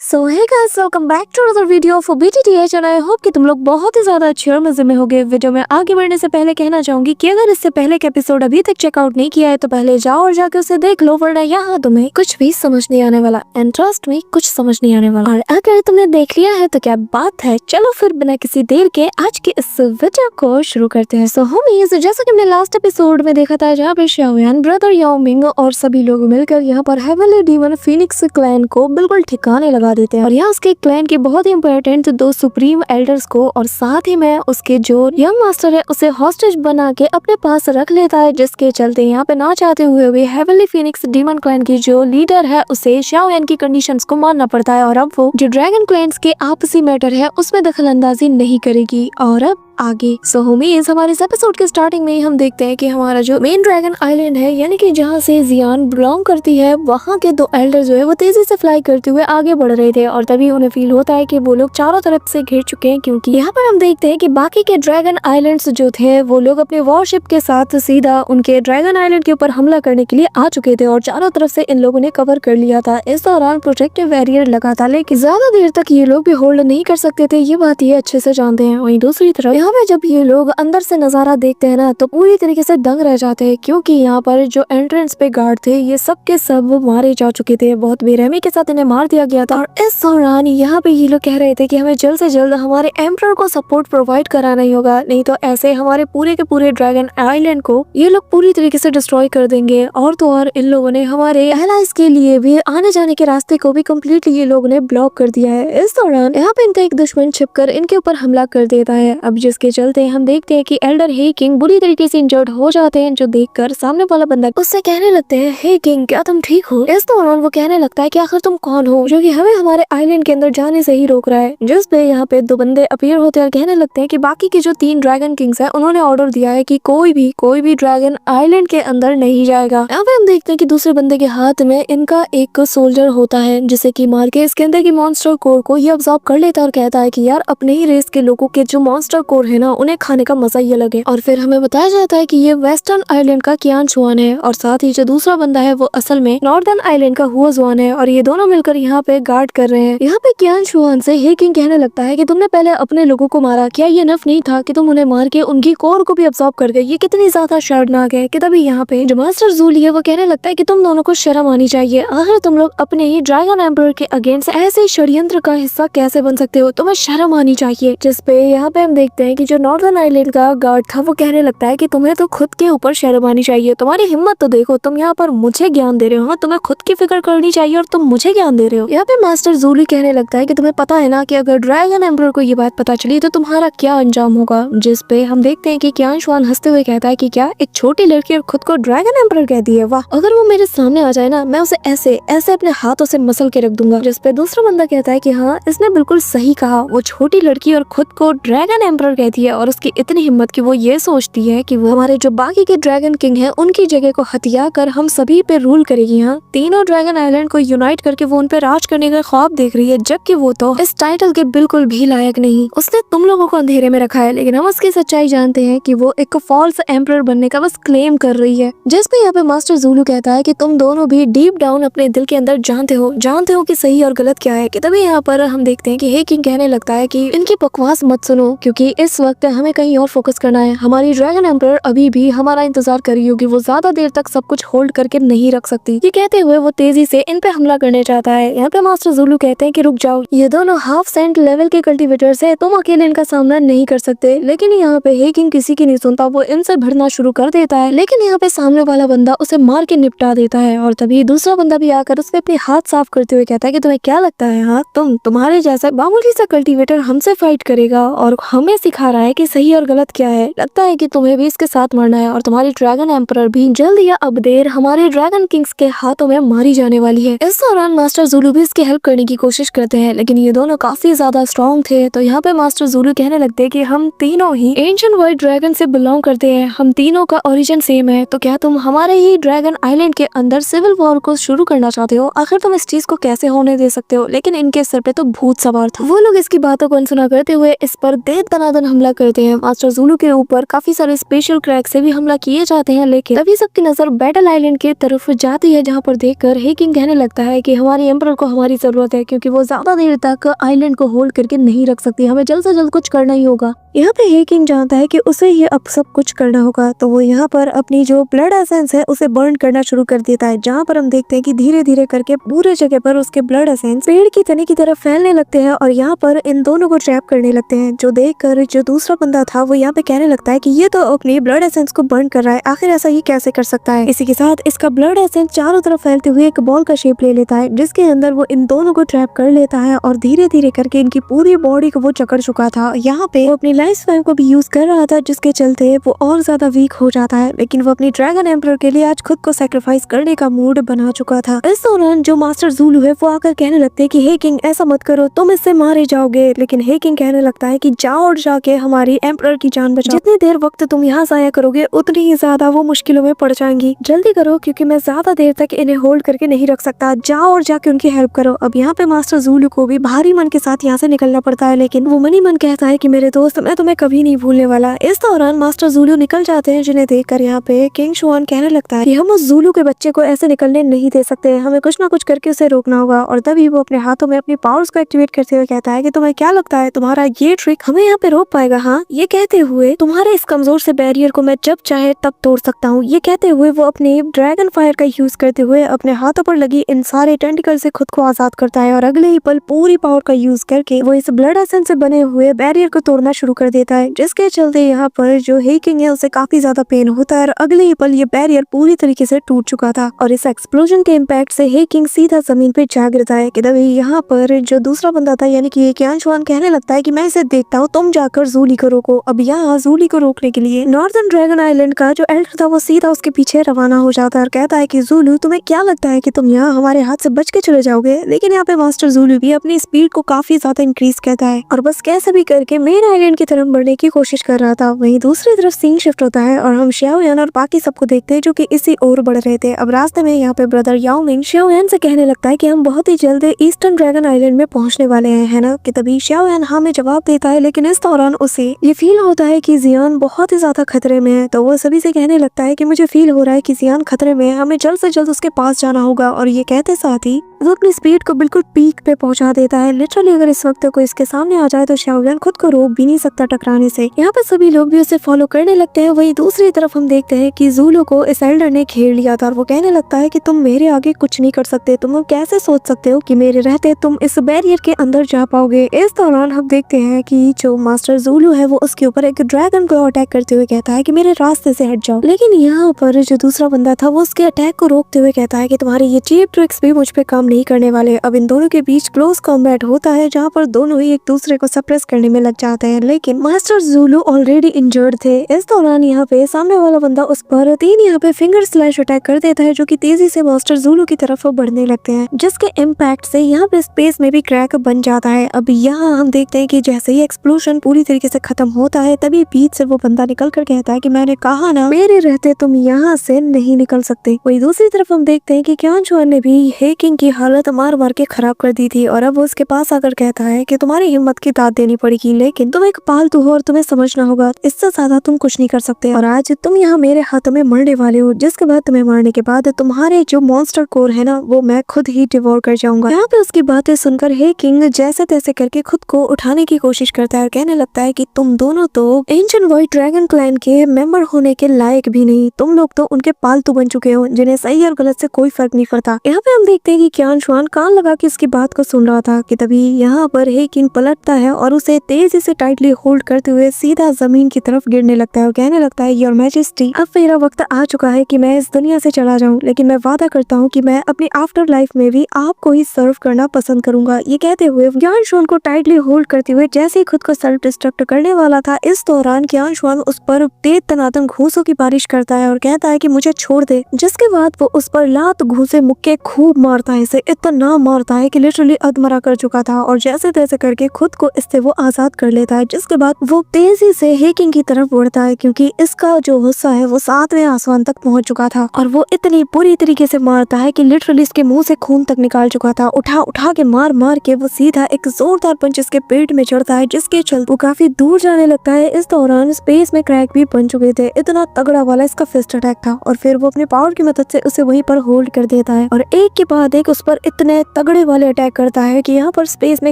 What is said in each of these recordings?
So hey guys, welcome back to another video for BTTH and I hope कि तुम लोग बहुत ही ज्यादा अच्छे और मजे में होगे। वीडियो में आगे बढ़ने से पहले कहना चाहूंगी कि अगर इससे पहले का एपिसोड अभी तक चेकआउट नहीं किया है तो पहले जाओ और जाकर उसे देख लो, वरना यहाँ तुम्हें कुछ भी समझ नहीं आने वाला। एंड ट्रस्ट में कुछ समझ नहीं आने वाला। और अगर तुमने देख लिया है तो क्या बात है। चलो फिर बिना किसी देर के आज की इस वीडियो को शुरू करते हैं। सो होमीज, जैसा कि हमने लास्ट एपिसोड में देखा था जहाँ पे शाओयान, ब्रदर याओ मिंग और सभी लोग मिलकर यहाँ पर हेवनली डीमन फीनिक्स क्लैन को बिल्कुल ठिकाने लगा देते हैं। और यहाँ उसके क्लैन के बहुत ही इंपॉर्टेंट दो सुप्रीम एल्डर्स को और साथ ही में उसके जो यंग मास्टर है उसे हॉस्टेज बना के अपने पास रख लेता है, जिसके चलते यहाँ पे ना चाहते हुए भी हेवनली फीनिक्स डीमन क्लैन की जो लीडर है उसे शाओयान की कंडीशंस को मानना पड़ता है। और अब वो जो ड्रैगन क्लैन्स के आपसी मैटर है उसमें दखल अंदाजी नहीं करेगी। और अब आगे सो होमीज, हमारे इस एपिसोड के स्टार्टिंग में ही हम देखते हैं कि हमारा जो मेन ड्रैगन आइलैंड है यानी कि जहाँ से जियान बिलोंग करती है, वहाँ के दो एल्डर जो है वो तेजी से फ्लाई करते हुए आगे बढ़ रहे थे। और तभी उन्हें फील होता है कि वो लोग चारों तरफ से घिर चुके हैं, क्योंकि यहाँ पर हम देखते हैं कि बाकी के ड्रैगन आइलैंड्स जो थे वो लोग अपने वॉरशिप के साथ सीधा उनके ड्रैगन आइलैंड के ऊपर हमला करने के लिए आ चुके थे और चारों तरफ से इन लोगों ने कवर कर लिया था। इस दौरान प्रोटेक्टिव बैरियर लगा था, लेकिन ज्यादा देर तक ये लोग भी होल्ड नहीं कर सकते थे, ये बात ये अच्छे से जानते हैं। वहीं दूसरी तरफ यहाँ पे जब ये लोग अंदर से नजारा देखते हैं ना तो पूरी तरीके से दंग रह जाते हैं, क्योंकि यहाँ पर जो एंट्रेंस पे गार्ड थे ये सब के सब मारे जा चुके थे। बहुत बेरहमी के साथ इन्हें मार दिया गया था। और इस दौरान यहाँ पे ये लोग कह रहे थे कि हमें जल्द से जल्द हमारे एम्परर को सपोर्ट प्रोवाइड कराना ही होगा, नहीं तो ऐसे हमारे पूरे के पूरे ड्रैगन आइलैंड को ये लोग पूरी तरीके से डिस्ट्रॉय कर देंगे। और तो और इन लोगों ने हमारे एलाइज के लिए भी आने जाने के रास्ते को भी कम्प्लीटली ये लोगों ने ब्लॉक कर दिया है। इस दौरान यहाँ पे इनका एक दुश्मन छिपकर इनके ऊपर हमला कर देता है। अब जिसके चलते हम देखते हैं कि एल्डर हे किंग बुरी तरीके से इंजर्ड हो जाते हैं, जो देखकर सामने वाला बंदा उससे कहने लगते हैं, हे किंग क्या तुम ठीक हो? इस दौरान वो कहने लगता है कि आखिर तुम कौन हो जो कि हमें हमारे आइलैंड के अंदर जाने से ही रोक रहा है। जिस पे यहाँ पे दो बंदे अपीयर होते हैं और कहने लगते हैं कि बाकी के जो 3 ड्रैगन किंग्स है उन्होंने ऑर्डर दिया है कि कोई भी ड्रैगन आइलैंड के अंदर नहीं जाएगा। यहाँ पे हम देखते हैं कि दूसरे बंदे के हाथ में इनका एक सोल्जर होता है, जिसे की मार के इसके अंदर की मॉन्स्टर कोर को ये ऑब्जर्व कर लेता है और कहता है कि यार अपने ही रेस के लोगों के जो मॉन्स्टर कोर है ना उन्हें खाने का मजा ही अलग है। और फिर हमें बताया जाता है कि ये वेस्टर्न आइलैंड का कियान शुआन है और साथ ही जो दूसरा बंदा है वो असल में नॉर्दर्न आइलैंड का हुआ जुआन है, और ये दोनों मिलकर यहाँ पे गार्ड कर रहे हैं। यहाँ पे कियान शुआन से हे किंग कहने लगता है कि तुमने पहले अपने लोगों को मारा, क्या ये नफ नहीं था कि तुम उन्हें मार के उनकी कोर को भी अब्सॉर्ब कर गए? ये कितनी ज्यादा शर्मनाक है। कि तभी यहाँ पे जो मास्टर जूली है वो कहने लगता है कि तुम दोनों को शर्म आनी चाहिए, आखिर तुम लोग अपने ही ड्रैगन एम्परर के अगेंस्ट ऐसे षड्यंत्र का हिस्सा कैसे बन सकते हो? तुम्हें शर्म आनी चाहिए। जिसपे यहाँ पे हम देखते हैं कि जो नॉर्दर्न आइलैंड का गार्ड था वो कहने लगता है कि तुम्हें तो खुद के ऊपर शर्म आनी चाहिए, तुम्हारी हिम्मत तो देखो, तुम यहाँ पर मुझे ज्ञान दे रहे हो, तुम्हें खुद की फिक्र करनी चाहिए और तुम मुझे ज्ञान दे रहे हो। यहाँ पे मास्टर जूली कहने लगता है कि तुम्हें पता है ना कि अगर ड्रैगन एम्परर को ये बात पता चली तो तुम्हारा क्या अंजाम होगा। जिस पे हम देखते हैं कि कियान शुआन हंसते हुए कहता है कि क्या एक छोटी लड़की और खुद को ड्रैगन एम्परर कहती है, वाह, अगर वो मेरे सामने आ जाए ना मैं उसे ऐसे ऐसे अपने हाथों से मसल के रख दूंगा। जिस पे दूसरा बंदा कहता है कि हाँ इसने बिल्कुल सही कहा, वो छोटी लड़की और खुद को ड्रैगन एम्परर कहती है और उसकी इतनी हिम्मत कि वो ये सोचती है कि वो हमारे जो बाकी के ड्रैगन किंग हैं उनकी जगह को हथिया कर हम सभी पे रूल करेगी। हाँ, तीनों ड्रैगन आइलैंड को यूनाइट करके वो उन पे राज करने का ख्वाब देख रही है, जबकि वो तो इस टाइटल के बिल्कुल भी लायक नहीं। उसने तुम लोगों को अंधेरे में रखा है, लेकिन हम उसकी सच्चाई जानते हैं कि वो एक फॉल्स एम्परर बनने का बस क्लेम कर रही है। जिसपे यहाँ पे मास्टर जूलू कहता है कि तुम दोनों भी डीप डाउन अपने दिल के अंदर जानते हो कि सही और गलत क्या है। कि तभी यहाँ पर हम देखते हैं कि हे किंग कहने लगता है कि इनकी बकवास मत सुनो, क्योंकि इस वक्त हमें कहीं और फोकस करना है। हमारी ड्रैगन एम्परर अभी भी हमारा इंतजार कर रही होगी, वो ज्यादा देर तक सब कुछ होल्ड करके नहीं रख सकती। ये कहते हुए वो तेजी से इन पे हमला करने चाहता है। यहाँ पे मास्टर जूलू कहते हैं कि रुक जाओ, ये दोनों हाफ सेंट लेवल के कल्टीवेटर्स है, तुम अकेले इनका सामना नहीं कर सकते। लेकिन यहाँ पे हे किंग किसी की नहीं सुनता, वो इनसे भिड़ना शुरू कर देता है, लेकिन यहाँ पे सामने वाला बंदा उसे मार के निपटा देता है। और तभी दूसरा बंदा भी आकर उसपे अपने हाथ साफ करते हुए कहता है कि तुम्हें क्या लगता है, हाँ तुम्हारे जैसा मामूली सा कल्टीवेटर हमसे फाइट करेगा और हमें सिखा रहा है कि सही और गलत क्या है? लगता है कि तुम्हें भी इसके साथ मरना है और तुम्हारी ड्रैगन एम्परर भी जल्द या अब देर हमारे ड्रैगन किंग्स के हाथों में मारी जाने वाली है। इस दौरान मास्टर जूलू भी इसकी हेल्प करने की कोशिश करते हैं, लेकिन ये दोनों काफी ज्यादा स्ट्रॉन्ग थे। तो यहाँ पे मास्टर जूलू कहने लगते हैं कि हम तीनों ही एंशिएंट व्हाइट ड्रैगन से बिलोंग करते हैं, हम तीनों का ओरिजिन सेम है, तो क्या तुम हमारे ही ड्रैगन आइलैंड के अंदर सिविल वॉर को शुरू करना चाहते हो? आखिर तुम इस चीज को कैसे होने दे सकते हो? लेकिन इनके सर पे तो भूत सवार था। वो लोग इसकी बातों को अनसुना करते हुए इस पर दे दनादन हमला करते हैं मास्टर ज़ूलू के ऊपर। काफी सारे स्पेशल क्रैक से भी हमला किए जाते हैं, लेकिन तभी सबकी नजर बैटल आइलैंड की तरफ जाती है, जहाँ पर देखकर हे किंग कहने लगता है कि हमारी एम्परर को हमारी जरूरत है, क्योंकि वो ज्यादा देर तक आइलैंड को होल्ड करके नहीं रख सकती। हमें जल्द से जल्द कुछ करना ही होगा। यहाँ पे हे किंग जानता है कि उसे ही अब सब कुछ करना होगा, तो वो यहाँ पर अपनी जो ब्लड एसेंस है उसे बर्न करना शुरू कर देता है, जहाँ पर हम देखते हैं कि धीरे धीरे करके पूरे जगह पर उसके ब्लड एसेंस पेड़ की तने की तरफ फैलने लगते हैं और यहाँ पर इन दोनों को ट्रैप करने लगते हैं। जो देखकर जो दूसरा बंदा था वो यहाँ पे कहने लगता है कि ये तो अपनी ब्लड एसेंस को बर्न कर रहा है, आखिर ऐसा ये कैसे कर सकता है। इसी के साथ इसका ब्लड एसेंस चारों तरफ फैलते हुए एक बॉल का शेप ले लेता है, जिसके अंदर वो इन दोनों को ट्रैप कर लेता है और धीरे धीरे करके इनकी पूरी बॉडी को वो जकड़ चुका था। यहाँ पे वो अपनी लाइफ स्पैन को भी यूज कर रहा था, जिसके चलते वो और ज्यादा वीक हो जाता है, लेकिन वो अपनी ड्रैगन एम्परर के लिए आज खुद को सैक्रिफाइस करने का मूड बना चुका था। इस दौरान जो मास्टर ज़ूलू है वो आकर कहने लगते हैं कि हे किंग ऐसा मत करो, तुम इससे मारे जाओगे। लेकिन हे किंग कहने लगता है कि जाओ और जाके हमारी एम्परर की जान बचाओ। जितनी देर वक्त तुम यहाँ जाया करोगे उतनी ही ज्यादा वो मुश्किलों में पड़ जाएंगी। जल्दी करो, क्योंकि मैं ज्यादा देर तक इन्हें होल्ड करके नहीं रख सकता। जाओ और जाके उनकी हेल्प करो। अब यहाँ पे मास्टर ज़ूलू को भी भारी मन के साथ यहाँ से निकलना पड़ता है, लेकिन वो मन ही मन कहता है कि मेरे दोस्त, मैं तुम्हें कभी नहीं भूलने वाला। इस दौरान मास्टर ज़ूलू निकल जाते हैं, जिन्हें देखकर यहाँ पे किंग शुआन कहने लगता है कि हम उस ज़ूलू के बच्चे को ऐसे निकलने नहीं दे सकते, हमें कुछ ना कुछ करके उसे रोकना होगा। और तभी वो अपने हाथों में अपनी पावर्स को एक्टिवेट करते हुए कहता है कि तुम्हें क्या लगता है तुम्हारा ये ट्रिक हमें यहाँ पे रोक पाएगा? हाँ, ये कहते हुए तुम्हारे इस कमजोर से बैरियर को मैं जब चाहे तब तोड़ सकता हूँ। ये कहते हुए वो अपनी ड्रैगन फायर का यूज करते हुए अपने हाथों पर लगी इन सारे टेंटिकल से खुद को आजाद करता है और अगले ही पल पूरी पावर का यूज करके वो इस ब्लड एसेंस से बने हुए बैरियर को तोड़ना शुरू कर देता है, जिसके चलते यहाँ पर जो हे किंग है उसे काफी ज्यादा पेन होता है और अगले ही पल ये बैरियर पूरी तरीके से टूट चुका था और इस एक्सप्लोजन के इम्पैक्ट से हे किंग सीधा जमीन पे जा गिरता है। कि तभी यहाँ पर जो दूसरा बंदा था यानी कि कियान शुआन कहने लगता है कि मैं इसे देखता हूँ, तुम जाकर ज़ूली को रोको। अब यहाँ ज़ूली को रोकने के लिए नॉर्दर्न ड्रैगन आइलैंड का जो एल्डर था वो सीधा उसके पीछे रवाना हो जाता है और कहता है कि ज़ूलू, तुम्हें क्या लगता है कि तुम यहाँ हमारे हाथ से बच के चले जाओगे? लेकिन यहाँ पे मास्टर ज़ूलू भी अपनी स्पीड को काफी ज्यादा इंक्रीज करता है और बस कैसे भी करके मेन आइलैंड की तरफ बढ़ने की कोशिश कर रहा था। वहीं दूसरी तरफ सीन शिफ्ट होता है और हम शाओयान और बाकी सबको देखते हैं जो कि इसी ओर बढ़ रहे थे। अब रास्ते में यहाँ पे ब्रदर याओ मिंग शाओयान से कहने लगता है कि हम बहुत ही जल्द ईस्टर्न ड्रैगन आइलैंड में पहुंचने वाले हैं, है ना? कि तभी शाओयान हाँ में जवाब देता है, लेकिन इस दौरान उसे ये फील होता है कि जियान बहुत ही ज्यादा खतरे में है। तो वो सभी से कहने लगता है कि मुझे फील हो रहा है कि जियान खतरे में है, हमें जल्द से जल्द उसके पास जाना होगा। और ये कहते साथ ही वो अपनी स्पीड को बिल्कुल पीक पे पहुंचा देता है। लिटरली अगर इस वक्त कोई इसके सामने आ जाए तो शाओयान खुद को रोक भी नहीं सकता टकराने से। यहाँ पे सभी लोग भी उसे फॉलो करने लगते हैं। वहीं दूसरी तरफ हम देखते हैं कि ज़ूलू को इस एल्डर ने घेर लिया था और वो कहने लगता है कि तुम मेरे आगे कुछ नहीं कर सकते, तुम कैसे सोच सकते हो कि मेरे रहते तुम इस बैरियर के अंदर जा पाओगे। इस दौरान हम देखते हैं कि जो मास्टर ज़ूलू है वो उसके ऊपर एक ड्रैगन को अटैक करते हुए कहता है कि मेरे रास्ते से हट जाओ। लेकिन यहाँ पर जो दूसरा बंदा था वो उसके अटैक को रोकते हुए कहता है कि तुम्हारी ये चीप ट्रिक्स भी मुझ पे काम नहीं करने वाले। अब इन दोनों के बीच क्लोज कॉम्बैट होता है, जहाँ पर दोनों ही एक दूसरे को सप्रेस करने में लग जाते हैं, लेकिन मास्टर ज़ूलू ऑलरेडी इंजर्ड थे। इस दौरान यहाँ पे सामने वाला बंदा उस पर तीन यहाँ पे फिंगर स्लैश अटैक कर देता है, जो कि तेजी से मास्टर ज़ूलू की तरफ बढ़ने लगते हैं, जिसके इम्पैक्ट से यहाँ पे स्पेस में भी क्रैक बन जाता है। अब यहाँ हम देखते हैं कि जैसे ही एक्सप्लोजन पूरी तरीके से खत्म होता है तभी बीच से वो बंदा निकल कर कहता है कि मैंने कहा ना, मेरे रहते तुम यहाँ से नहीं निकल सकते। वही दूसरी तरफ हम देखते हैं कि कियान शुआन ने भी हे किंग की हालत मार मार के खराब कर दी थी और अब वो उसके पास आकर कहता है कि तुम्हारी हिम्मत की दाद देनी पड़ेगी, लेकिन तुम एक पालतू हो और तुम्हें समझना होगा, इससे ज्यादा तुम कुछ नहीं कर सकते और आज तुम यहाँ मेरे हाथों में मरने वाले हो, जिसके बाद तुम्हें मारने के बाद तुम्हारे जो मॉन्स्टर कोर है ना वो मैं खुद ही डिवोर कर जाऊंगा। यहाँ पे उसकी बातें सुनकर हे किंग जैसे तैसे करके खुद को उठाने की कोशिश करता है और कहने लगता है कि तुम दोनों तो एंशिएंट व्हाइट ड्रैगन क्लैन के मेंबर होने के लायक भी नहीं, तुम लोग तो उनके पालतू बन चुके हो जिन्हें सही और गलत से कोई फर्क नहीं पड़ता। यहाँ पे हम देखते हैं कि कियान शुआन कान लगा के इसकी बात को सुन रहा था कि तभी यहाँ पर हे किंग पलटता है और उसे तेजी से टाइटली होल्ड करते हुए सीधा जमीन की तरफ गिरने लगता है और कहने लगता है योर मैजेस्टी, अब मेरा वक्त आ चुका है कि मैं इस दुनिया से चला जाऊं, लेकिन मैं वादा करता हूँ कि मैं अपनी आफ्टर लाइफ में भी आपको ही सर्व करना पसंद करूंगा। ये कहते हुए कियान शुआन को टाइटली होल्ड करते हुए जैसे ही खुद को सेल्फ डिस्ट्रक्ट करने वाला था, इस दौरान कियान शुआन उस पर तेज तनातन घूसों की बारिश करता है और कहता है कि मुझे छोड़ दे, जिसके बाद वो उस पर लात घूसे मुक्के खूब मारता है। इसे इतना मारता है कि लिटरली अधमरा कर चुका था और जैसे तैसे करके खुद को इससे वो आजाद कर लेता है, जिसके बाद वो तेजी से हे किंग की तरफ बढ़ता है क्योंकि इसका जो गुस्सा है वो 7वें आसमान तक पहुंच चुका था और वो इतनी बुरी तरीके से मारता है कि लिटरली इसके मुंह से खून तक निकाल चुका था। उठा उठा के मार मार के वो सीधा एक जोरदार पंच इसके पेट में चढ़ता है, जिसके चलते वो काफी दूर जाने लगता है। इस दौरान स्पेस में क्रैक भी बन चुके थे, इतना तगड़ा वाला इसका फिस्ट अटैक था और फिर वो अपने पावर की मदद से उसे वहीं पर होल्ड कर देता है और एक के बाद एक उस पर इतने तगड़े वाले अटैक करता है कि यहाँ पर स्पेस में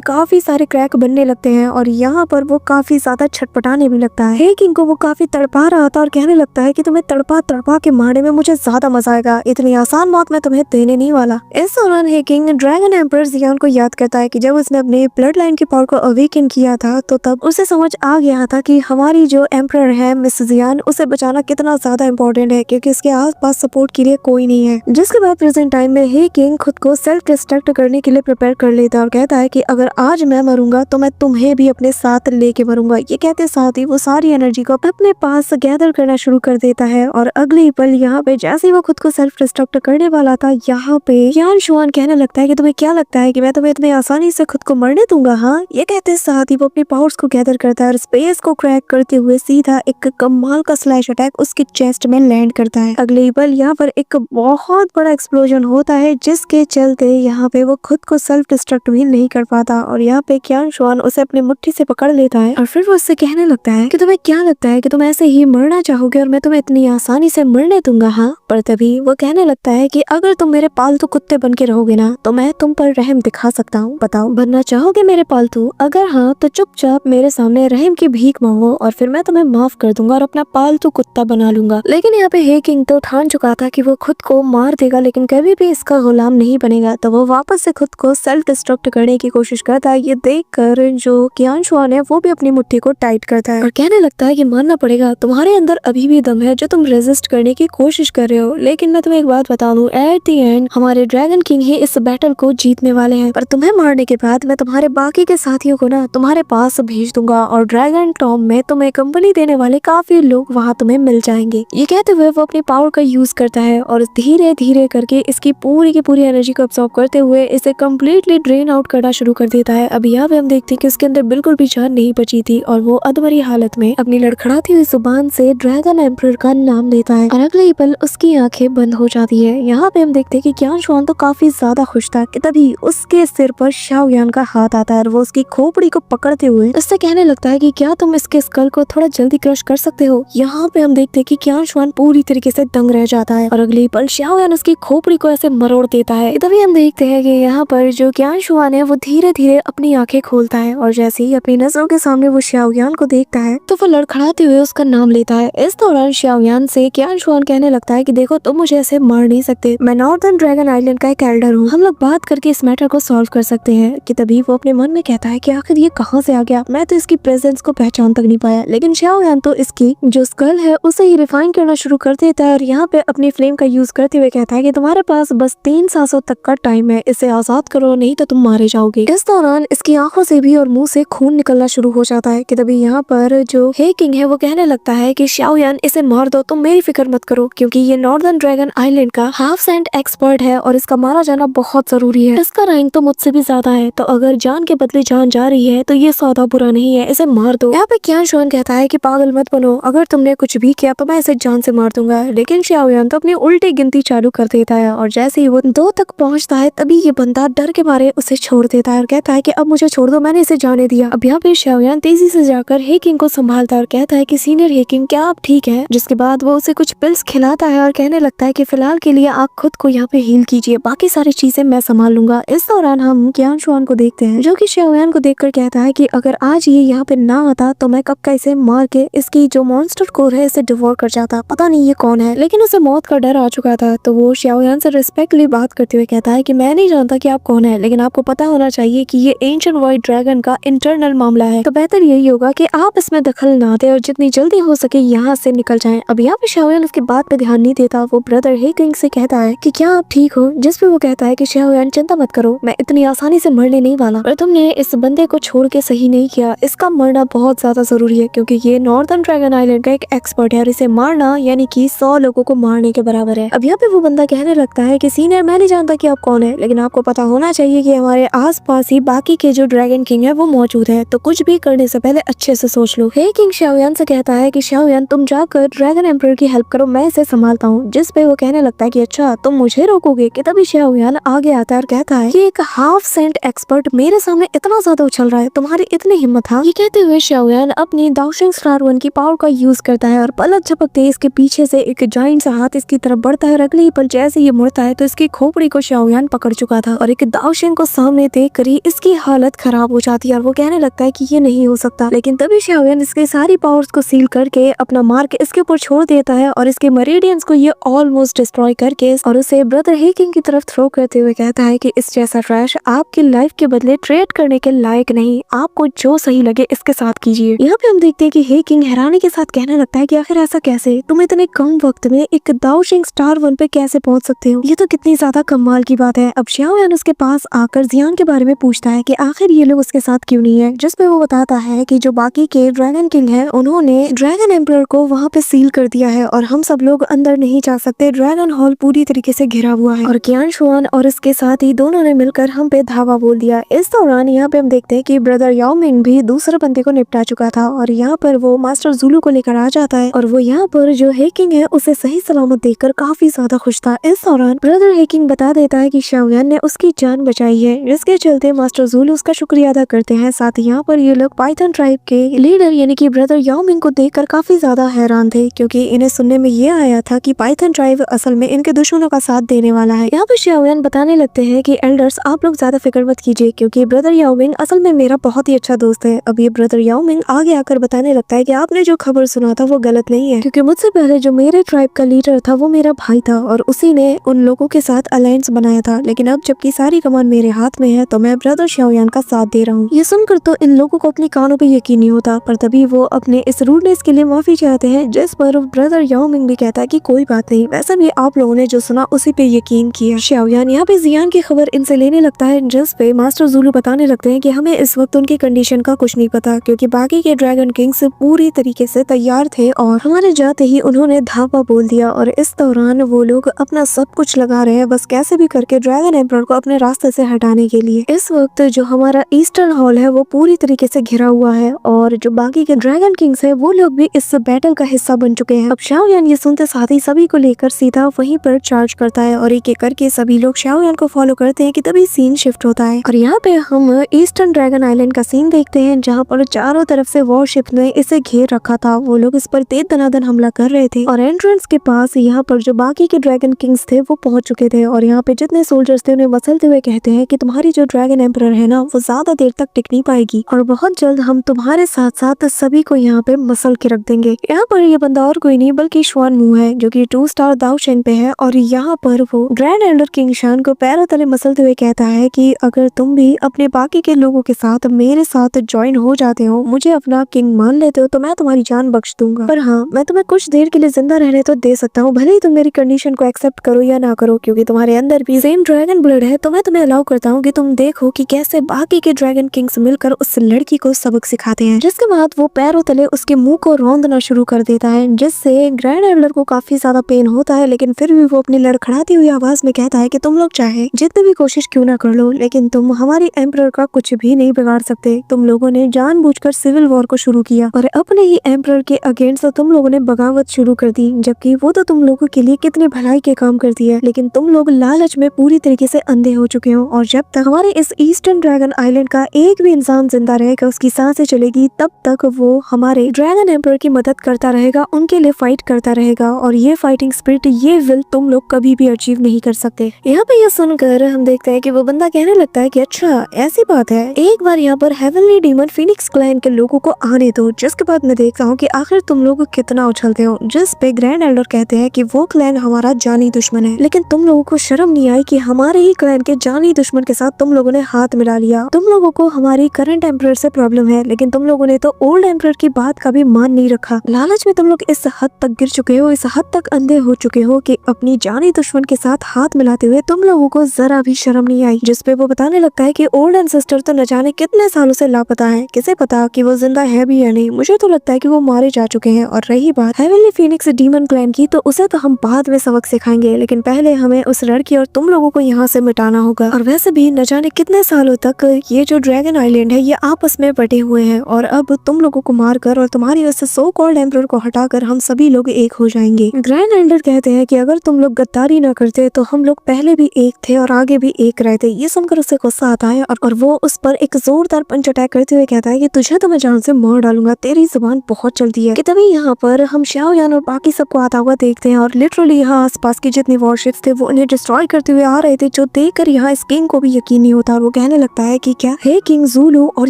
काफी सारे क्रैक बनने लगते हैं और यहाँ पर वो काफी ज्यादा छटपटाने भी लगता है। हे किंग को वो काफी तड़पा रहा था और कहने लगता है कि तुम्हें तड़पा तड़पा के मारने में मुझे ज्यादा मजा आएगा, इतनी आसान मौत मैं तुम्हें देने नहीं वाला। इस दौरान हे किंग ड्रैगन एम्परर जियान को याद करता है कि जब उसने अपने ब्लड लाइन की पावर को अवेकन किया था तो तब उसे समझ आ गया था कि हमारी जो एम्परर है मिस जियान, उसे बचाना कितना ज्यादा इम्पोर्टेंट है क्योंकि इसके आसपास सपोर्ट के लिए कोई नहीं है। जिसके बाद प्रेजेंट टाइम में हे किंग खुद को सेल्फ डिस्ट्रक्ट करने के लिए प्रिपेयर कर लेता है और कहता है कि अगर आज मैं मरूंगा तो मैं तुम्हें भी अपने साथ लेके मरूंगा। ये कहते साथ ही वो सारी एनर्जी को अपने पास गैदर करना शुरू कर देता है और अगले ही पल यहाँ पे जैसे ही वो खुद को सेल्फ डिस्ट्रक्ट करने वाला था, यहाँ पे यान शुआन कहने लगता है कि तुम्हें क्या लगता है कि मैं तुम्हें इतनी आसानी से खुद को मरने दूंगा? हाँ, ये कहते साथ ही वो अपने पावर्स को गैदर करता है और स्पेस को क्रैक करते हुए सीधा एक कमाल का स्लैश अटैक उसके चेस्ट में लैंड करता है। अगले ही पल यहाँ पर एक बहुत बड़ा एक्सप्लोजन होता है, जिसके चलते यहाँ पे वो खुद को सेल्फ डिस्ट्रक्ट भी नहीं कर पाता और यहाँ पे यान शुआन उसे अपनी मुट्ठी से पकड़ लेता है और फिर वो उससे कहने लगता है कि तुम्हें क्या लगता है कि तुम ऐसे ही मरना चाहोगे और मैं तुम्हें इतनी आसानी से मरने दूंगा? हाँ, पर तभी वो कहने लगता है कि अगर तुम मेरे पालतू कुत्ते बन के रहोगे ना तो मैं तुम पर रहम दिखा सकता हूँ। बताओ, बनना चाहोगे मेरे पालतू? अगर हाँ तो चुपचाप मेरे सामने रहम की भीख मांगो और फिर मैं तुम्हें माफ कर दूंगा और अपना पालतू कुत्ता बना लूंगा। लेकिन यहाँ पे हे किंग तो ठान चुका था कि वो खुद को मार देगा लेकिन कभी भी इसका गुलाम नहीं बनेगा, तो वो वापस से खुद को सेल्फ डिस्ट्रक्ट करने की कोशिश करता है। ये देख कर जो यान शुआन है वो भी अपनी मुट्ठी को टाइट करता है और कहने लगता है कि मानना पड़ेगा, तुम्हारे अंदर अभी भी दम है जो तुम रेजिस्ट करने की कोशिश कर रहे हो, लेकिन मैं तुम्हें एक बात बता दूं, एट द एंड हमारे ड्रैगन किंग ही इस बैटल को जीतने वाले हैं। पर तुम्हें मारने के बाद मैं तुम्हारे बाकी के साथियों को ना तुम्हारे पास भेज दूंगा और ड्रैगन टॉम में तुम्हें कंपनी देने वाले काफी लोग वहाँ तुम्हें मिल जाएंगे। ये कहते हुए वो अपनी पावर का यूज करता है और धीरे धीरे करके इसकी पूरी की पूरी एनर्जी को अब्सॉर्ब करते हुए इसे कम्प्लीटली ड्रेन आउट करना शुरू कर देता है। अब यहाँ पे हम देखते हैं कि उसके अंदर बिल्कुल भी जान नहीं बची थी और वो अधमरी हालत में अपनी लड़खड़ाती हुई जुबान से ड्रैगन एम्परर का नाम लेता है और अगले ही पल उसकी आंखें बंद हो जाती है। यहाँ पे हम देखते हैं कि यान शुआन तो काफी ज्यादा खुश था कि तभी उसके सिर पर शाओ यान का हाथ आता है और वो उसकी खोपड़ी को पकड़ते हुए उससे कहने लगता है कि क्या तुम इसके स्कल को थोड़ा जल्दी क्रश कर सकते हो। यहाँ पे हम देखते हैं कि यान शुआन पूरी तरीके से दंग रह जाता है और अगले ही पल शाओ यान उसकी खोपड़ी को ऐसे मरोड़ देता है। तभी हम देखते हैं कि यहाँ पर जो यान शुआन है वो धीरे धीरे अपनी आंखें खोलता है और जैसे ही अपनी नजरों के सामने वो शाओ यान को देखता है तो वो लड़खड़ाते हुए उसका नाम लेता है। इस दौरान शाओ यान से यान शुआन कहने लगता है कि देखो तुम मुझे ऐसे मार नहीं सकते, मैं नॉर्दर्न ड्रैगन आइलैंड का एक एल्डर हूँ, हम लोग बात करके इस मैटर को सॉल्व कर सकते हैं। कि तभी वो अपने मन में कहता है कि आखिर ये कहाँ से आ गया, मैं तो इसकी प्रेजेंस को पहचान तक नहीं पाया। लेकिन शाओ यान तो इसकी जो स्कल है उसे ही रिफाइन करना शुरू कर देता है और यहाँ पे अपनी फ्लेम का यूज करते हुए कहता है कि तुम्हारे पास बस 3 सांसों तक का टाइम है, इसे आजाद करो नहीं तो तुम मारे जाओगे। इस दौरान इसकी आंखों से भी और मुंह से खून निकलना शुरू हो जाता है। कि तभी यहाँ पर जो हे किंग है वो कहने लगता है कि शाओ यान इसे मार दो, तुम मेरी फिक्र मत करो क्योंकि ये नॉर्दर्न ड्रैगन आइलैंड का हाफ सेंट एक्सपर्ट है और इसका मारा जाना बहुत जरूरी है। इसका रैंक तो मुझसे भी ज्यादा है, तो अगर जान के बदले जान जा रही है तो ये सौदा बुरा नहीं है, इसे मार दो। यहाँ पे यान शुआन कहता है कि पागल मत बनो, अगर तुमने कुछ भी किया तो मैं इसे जान से मार दूंगा। लेकिन शाओ यान तो अपनी उल्टी गिनती चालू कर देता है और जैसे ही वो 2 तक पहुंचता है तभी ये बंदा डर के मारे उसे छोड़ देता है और कहता है कि अब मुझे छोड़ दो, मैंने इसे जाने दिया। अब यहाँ पे शाओ यान तेजी से जाकर हे किंग को संभालता है और कहता है कि सीनियर हे किंग क्या आप ठीक है। जिसके बाद वो उसे कुछ पिल्स खिलाता है और कहने लगता है कि फिलहाल के लिए आप खुद को यहाँ पे हील कीजिए, बाकी सारी चीजें मैं संभाल लूंगा। इस दौरान हम यान शुआन को देखते हैं जो कि शाओ यान को देखकर कहता है कि अगर आज ये यहाँ पे ना आता तो मैं कब का इसे मार के इसकी जो मॉन्स्टर कोर है इसे डिवोर कर जाता। पता नहीं ये कौन है, लेकिन उसे मौत का डर आ चुका था। तो वो शाओ यान से रिस्पेक्टली बात करते हुए कहता है कि मैं नहीं जानता कि आप कौन है, लेकिन आपको पता होना चाहिए कि ये एंशिएंट व्हाइट ड्रैगन का इंटरनल मामला है, तो बेहतर यही होगा कि आप इसमें दखल ना दे और जितनी जल्दी हो सके यहाँ से निकल जाएं। अब यहाँ पे शाओ यान उसकी बात पे ध्यान नहीं देता। वो ब्रदर हे किंग से कहता है कि क्या आप ठीक हो, जिस पे वो कहता है कि शाओ यान चिंता मत करो, मैं इतनी आसानी से मरने नहीं वाला, पर तुमने इस बंदे को छोड़ के सही नहीं किया, इसका मरना बहुत ज्यादा जरूरी है क्योंकि ये नॉर्दर्न ड्रैगन आइलैंड का एक एक्सपर्ट है और इसे मारना यानी कि 100 लोगों को मारने के बराबर है। अब यहाँ पे वो बंदा कहने लगता है कि सीनियर मैं नहीं जानता कि आप आप कौन है, लेकिन आपको पता होना चाहिए कि हमारे आसपास ही बाकी के जो ड्रैगन किंग है वो मौजूद है, तो कुछ भी करने से पहले अच्छे से सोच लो। हे किंग शाओयान से कहता है कि शाओयान तुम जाकर ड्रैगन एम्परर की हेल्प करो, मैं इसे संभालता हूँ। जिस पे वो कहने लगता है कि अच्छा तुम मुझे रोकोगे, कि तभी शाओयान आगे आता है और कहता है कि एक हाफ सेंट एक्सपर्ट मेरे सामने इतना ज्यादा उछल रहा है, तुम्हारी इतनी हिम्मत है। ये कहते हुए शाओयान अपनी दाओशिंग स्टार वन की पावर का यूज करता है और पलक झपकते ही इसके पीछे से एक जाइंट सा हाथ इसकी तरफ बढ़ता है और अगले ही पल जैसे ये मुड़ता है तो इसकी खोपड़ी को शाओयान पकड़ चुका था और एक दाओशिंग को सामने देख कर ही इसकी हालत खराब हो जाती है और वो कहने लगता है कि ये नहीं हो सकता। लेकिन तभी शाओयान इसके सारी पावर्स को सील करके अपना मार्क इसके ऊपर छोड़ देता है और इसके मरीडियंस को ये ऑलमोस्ट डिस्ट्रॉय करके और उसे ब्रदर हे किंग की तरफ थ्रो करते हुए कहता है कि इस जैसा ट्रैश आपकी लाइफ के बदले ट्रेड करने के लायक नहीं, आपको जो सही लगे इसके साथ कीजिए। यहाँ पे हम देखते हैं कि हे किंग हैरानी के साथ कहने लगता है कि आखिर ऐसा कैसे, तुम इतने कम वक्त में एक दाओशिंग स्टार वन पे कैसे पहुंच सकते हो, ये तो कितनी ज्यादा कमाल की बात है। अब शाओयान उसके पास आकर जियान के बारे में पूछता है कि आखिर ये लोग उसके साथ क्यों नहीं है, जिस पे वो बताता है कि जो बाकी के ड्रैगन किंग है उन्होंने ड्रैगन एम्परर को वहाँ पे सील कर दिया है और हम सब लोग अंदर नहीं जा सकते, ड्रैगन हॉल पूरी तरीके से घिरा हुआ है और कियान शुआन और इसके साथ ही दोनों ने मिलकर हम पे धावा बोल दिया। इस दौरान यहाँ पे हम देखते हैं कि ब्रदर याओ मिंग भी दूसरे बंदे को निपटा चुका था और यहाँ पर वो मास्टर ज़ुलू को लेकर आ जाता है और वो यहाँ पर जो हे किंग है उसे सही सलामत देखकर काफी ज्यादा खुश था। इस दौरान ब्रदर हे किंग बता देता है कि शाओयान ने उसकी जान बचाई है, जिसके चलते मास्टर ज़ुलू उसका शुक्रिया अदा करते हैं। साथ ही यहाँ पर ये लोग पाइथन ट्राइब के लीडर यानी कि ब्रदर याओ मिंग को देखकर काफी ज्यादा हैरान थे, क्योंकि इन्हें सुनने में ये आया था कि पाइथन ट्राइब असल में इनके दुश्मनों का साथ देने वाला है। यहाँ पर शाओयान बताने लगते हैं कि एल्डर्स आप लोग ज्यादा फिक्र मत कीजिए, क्योंकि ब्रदर याओ मिंग असल में मेरा बहुत ही अच्छा दोस्त है। अब ये ब्रदर याओ मिंग आगे आकर बताने लगता है कि आपने जो खबर सुना था वो गलत नहीं है, क्योंकि मुझसे पहले जो मेरे ट्राइब का लीडर था वो मेरा भाई था और उसी ने उन लोगों के साथ अलायंस बनाया था, लेकिन अब जबकि सारी कमान मेरे हाथ में है तो मैं ब्रदर शाओयान का साथ दे रहा हूँ। ये सुनकर तो इन लोगों को अपनी कानों पे यकीन नहीं होता, पर तभी वो अपने इस रूडनेस के लिए माफी चाहते हैं, जिस पर ब्रदर याओ मिंग भी कहता है कि कोई बात नहीं, वैसे भी आप लोगों ने जो सुना उसी पे यकीन किया। शाओयान यहाँ पे जियान की खबर इनसे लेने लगता है, जिस पे मास्टर ज़ुलू बताने लगते हैं कि हमें इस वक्त उनकी कंडीशन का कुछ नहीं पता, क्योंकि बाकी के ड्रैगन किंग्स पूरी तरीके से तैयार थे और हमारे जाते ही उन्होंने धावा बोल दिया और इस दौरान वो लोग अपना सब कुछ लगा रहे हैं बस कैसे भी करके ड्रैगन एम्परर को अपने रास्ते से हटाने के लिए। इस वक्त जो हमारा ईस्टर्न हॉल है वो पूरी तरीके से घिरा हुआ है और जो बाकी के ड्रैगन किंग्स है वो लोग भी इस बैटल का हिस्सा बन चुके हैं। अब शाओयान ये सुनते साथ ही सभी को लेकर सीधा वहीं पर चार्ज करता है और एक एक करके सभी लोग शाओयान को फॉलो करते हैं कि तभी सीन शिफ्ट होता है और यहाँ पे हम ईस्टर्न ड्रैगन आइलैंड का सीन देखते हैं, जहाँ पर चारों तरफ से वॉरशिप ने इसे घेर रखा था। वो लोग इस पर तेज दनादन हमला कर रहे थे और एंट्रेंस के पास यहाँ पर जो बाकी के ड्रैगन किंग्स थे वो पहुंच चुके थे और यहाँ पे जितने सोल्जर्स थे उन्हें मसलते हुए कहते हैं कि तुम्हारी जो ड्रैगन एम्परर है ना वो ज्यादा देर तक टिक नहीं पाएगी और बहुत जल्द हम तुम्हारे साथ साथ सभी को यहाँ पे मसल के रख देंगे। यहाँ पर ये बंदा और कोई नहीं बल्कि शुआन मू है, जो कि 2 स्टार दाओशिंग पे है और यहाँ पर वो ग्रैंड एल्डर किंग शान को पैरों तले मसलते हुए कहता है कि अगर तुम भी अपने बाकी के लोगों के साथ मेरे साथ ज्वाइन हो जाते हो, मुझे अपना किंग मान लेते हो, तो मैं तुम्हारी जान बख्श दूंगा। पर हाँ, मैं तुम्हें कुछ देर के लिए जिंदा रहने तो दे सकता हूँ, भले ही तुम मेरी कंडीशन को एक्सेप्ट करो या ना करो, क्योंकि तुम्हारे अंदर भी सेम ड्रैगन ब्लड है, तो मैं तुम्हें अलाउ करता हूँ कि तुम देखो कि कैसे बाकी के ड्रैगन किंग्स मिलकर उस लड़की को सबक सिखाते हैं। जिसके बाद वो पैरों तले उसके मुंह को रौंदना शुरू कर देता है, जिससे ग्रैंड एल्डर को काफी ज्यादा पेन होता है, लेकिन फिर भी वो अपनी लड़खड़ाती हुई आवाज में कहता है कि तुम लोग चाहे जितनी भी कोशिश क्यों ना कर लो, लेकिन तुम हमारी एम्परर का कुछ भी नहीं बिगाड़ सकते। तुम लोगों ने जानबूझकर सिविल वॉर को शुरू किया और अपने ही एम्परर के अगेंस्ट तुम लोगों ने बगावत शुरू कर दी, जबकि वो तो तुम लोगों के लिए कितने भलाई के काम करती है, लेकिन तुम लोग लालच में पूरी तरीके से अंधे हो चुके हो और जब तक हमारे इस ईस्टर्न ड्रैगन आइलैंड का एक भी इंसान जिंदा रहेगा, उसकी सांसें चलेगी, तब तक वो हमारे ड्रैगन एम्परर की मदद करता रहेगा, उनके लिए फाइट करता रहेगा और ये फाइटिंग स्पिरिट, ये विल तुम लोग कभी भी अचीव नहीं कर सकते। यहाँ पे ये सुनकर हम देखते हैं कि वो बंदा कहने लगता है कि अच्छा ऐसी बात है, एक बार यहाँ पर हेवनली डीमन फीनिक्स क्लैन के लोगों को आने दो। जिसके बाद मैं देखता हूँ कि आखिर तुम लोग कितना उछलते हो। जिस पे ग्रैंड एल्डर कहते हैं कि वो क्लैन हमारा जानी दुश्मन है, लेकिन तुम लोगों को शर्म नहीं आई कि हमारे ही क्लैन के जानी दुश्मन के साथ तुम लोगों ने हाथ मिला लिया। तुम लोगों को हमारी करंट एम्परर से प्रॉब्लम है, लेकिन तुम लोगों ने तो ओल्ड एम्परर की बात का भी मान नहीं रखा। लालच में तुम लोग इस हद तक गिर चुके हो, इस हद तक अंधे हो चुके हो कि अपनी जानी दुश्मन के साथ हाथ मिलाते हुए तुम लोगों को जरा भी शर्म नहीं आई। जिस पे वो बताने लगता है कि ओल्ड एंसेस्टर तो न जाने कितने सालों से लापता है, किसे पता कि वो जिंदा है भी या नहीं। मुझे तो लगता है कि वो मारे जा चुके हैं। और रही बात हेवनली फीनिक्स डीमन क्लैन की, तो उसे तो हम बाद में सबक सिखाएंगे, लेकिन पहले हमें उस लड़की और तुम लोगों को यहाँ से मिटाना होगा। और वैसे भी न जाने कितने सालों तक ये जो ड्रैगन आइलैंड है ये आपस में बटे हुए हैं और अब तुम लोगों को मारकर और तुम्हारी वजह से सो कॉल्ड एम्परर को हटाकर हम सभी लोग एक हो जाएंगे। ग्रैंड एल्डर कहते हैं कि अगर तुम लोग गद्दारी ना करते तो हम लोग पहले भी एक थे और आगे भी एक रहते। ये सुनकर उसे गुस्सा आता है और वो उस पर एक जोरदार पंच अटैक करते हुए कहता है कि तुझे तो मैं जान से मार डालूंगा, तेरी जुबान बहुत चलती है। कि तभी यहाँ पर हम शाओयान और बाकी सबको आता हुआ देखते हैं और लिटरली यहाँ आसपास की जितनी वॉरशिप्स थे वो उन्हें डिस्ट्रॉय करते हुए आ रहे थे, जो देखकर यहाँ इस किंग को भी यकीन नहीं होता और वो कहने लगता है कि क्या है किंग ज़ुलू और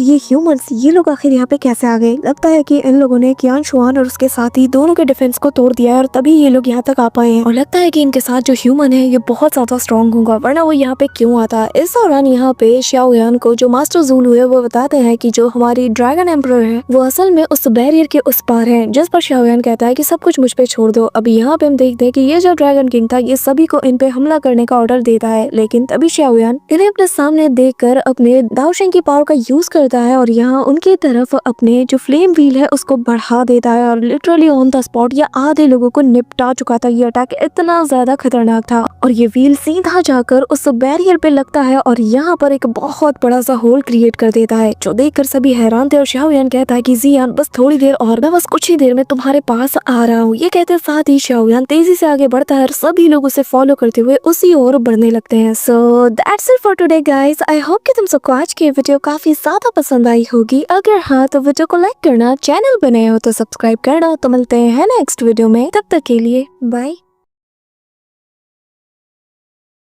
ये ह्यूमंस, ये लोग आखिर यहाँ पे कैसे आ गए। लगता है कि इन लोगों ने कियान शुआन और उसके साथ ही दोनों के डिफेंस को तोड़ दिया है और तभी ये लोग यहाँ तक आ पाए हैं और लगता है कि इनके साथ जो ह्यूमन है ये बहुत ज्यादा स्ट्रॉन्ग होगा, वरना वो यहाँ पे क्यों आता। इस दौरान यहाँ पे शाओयान को जो मास्टर ज़ुलू है वो बताते हैं कि जो हमारी ड्रैगन एम्परर है वो असल में उस बैरियर के उस पार है, जिस पर शाओयान कहता है कि सब कुछ मुझ पे छोड़ दो। अभी यहाँ पे हम देखते हैं कि ये जो ड्रैगन किंग था ये सभी को इन पे हमला करने का ऑर्डर देता है, लेकिन तभी शाओयान इन्हें अपने सामने देखकर अपने दाओशेंग की पावर का यूज करता है और यहाँ उनकी तरफ अपने जो फ्लेम व्हील है उसको बढ़ा देता है और लिटरली ऑन द स्पॉट ये आधे लोगों को निपटा चुका था। ये अटैक इतना ज्यादा खतरनाक था और ये व्हील सीधा जाकर उस बैरियर पे लगता है और यहाँ पर एक बहुत बड़ा सा होल क्रिएट कर देता है, जो देखकर सभी हैरान थे। और शाओयान कहता है कि जियान बस थोड़ी देर और, मैं बस कुछ ही देर में तुम्हारे पास आ रहा हूँ। ये कहते साथ ही शाओयान तेजी से आगे बढ़ता है और सभी लोग उसे फॉलो करते हुए उसी ओर बढ़ने लगते हैं। So that's it for today guys. I hope कि तुम सबको आज की वीडियो काफी ज्यादा पसंद आई होगी। अगर हाँ तो वीडियो को लाइक करना, चैनल बनाए हो तो सब्सक्राइब करना। तो मिलते हैं नेक्स्ट वीडियो में, तब तक के लिए बाय।